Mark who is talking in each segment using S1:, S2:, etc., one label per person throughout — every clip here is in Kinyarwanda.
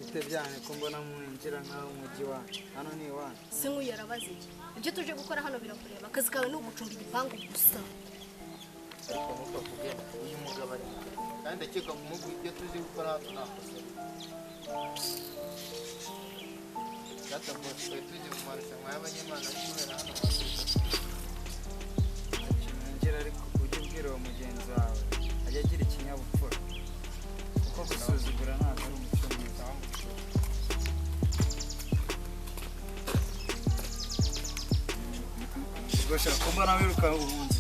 S1: bite byane ko mbona mwinjira nkaho umujyi wa hano ni iwanyu
S2: se nk'uyu arabaze ibyo tuje gukora hano birakureba akazi kawe ni ugucunga igipangu gusa
S3: ariko ntukavuge uyu mugabo ari kandi ndakeka kumugu ibyo tuzi gukora hano nakosa Gatambutse tujye mu marushanwa y'abanyemana kubera hano
S1: mwinjira ariko ujye ubwira uwo mugenzi wawe ajya agira ikinyabupfura kuko gusuzugura ntabwo ari umuco mwiza ugashaka ko mbona wiruka ubundi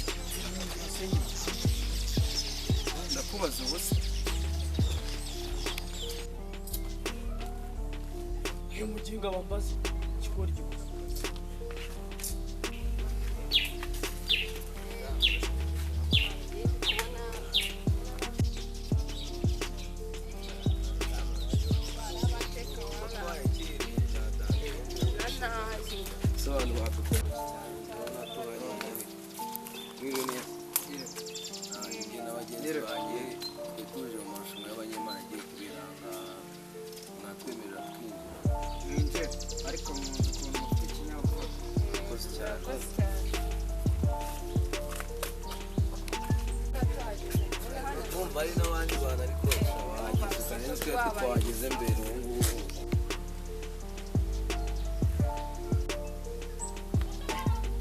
S1: ndakubaza ubusa
S4: iyo muginga bambaze ikigori gihuza
S5: sobanura n'abagenzi banjye tuje mu marushanwa y'abanyemana agiye kubiranga natwemerera
S1: mwinjire ariko mu nzu ukuntu mufite ikinyabupfura
S5: twose cyane bumva ari n'abandi bantu ariko bahageze cyane twe twahageze mbere ubu ngubu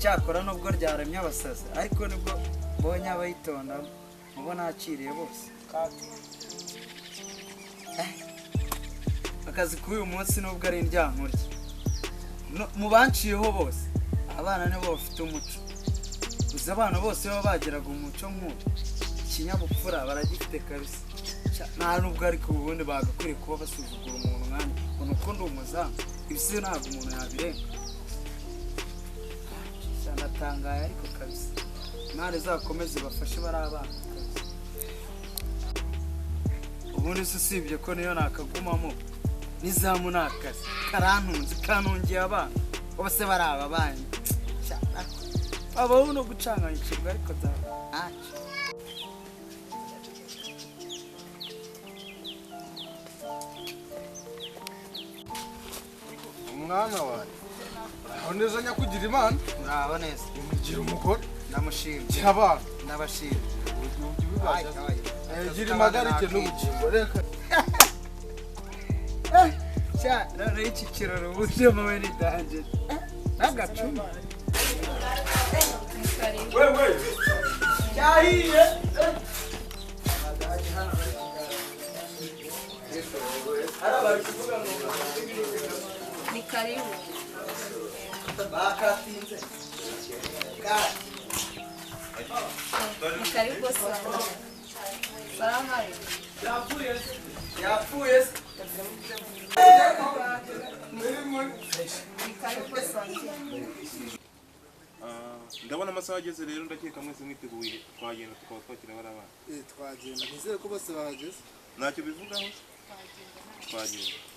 S1: cyakora nubwo ryaremye abasazi ariko nibwo mbonye abayitonda mubo nakiriye bose akazi k'uyu munsi nubwo ari indyankurya mu banciyeho bose abana nibo bafite umuco gusa abana bose baba bagiraga umuco nk'uwo ikinyabupfura baragifite kabisa nta nubwo ariko ubundi bagakwiriye kuba basuzugura umuntu nkanjye ngo ni uko ndi umuzamu ibisi ntabwo umuntu yabirenga ndatangaye ariko kabisa imana izakomeze bafashe bari abana ubundi se usibye ko niyo nakagumamo n'izamu ni akazi karantunze kantungiye abana bose bari aba bana babaho no gucanganyikirwa ariko ntacyo
S3: umwana wanjye aho neza nyakugira imana
S1: muraba neza
S3: gira umugore
S1: ndamushimye
S3: gira abana
S1: ndabashimye
S3: gira impagarike n'ubugingo reka
S1: rero iki kiraro uburyo muwe nidanje n'agacuma
S4: wewe cyahiye
S2: ni karibu
S1: bakatinze
S2: ni karibu sana salamu alaykum
S1: yapfuye
S2: ni karibu sana
S6: ndabona amasaha ageze rero ndakeka mwese mwiteguye twagenda tukaba twakira bari abana
S3: twagenda nizere ko bose bahageze
S6: ntacyo bivugaho twagenda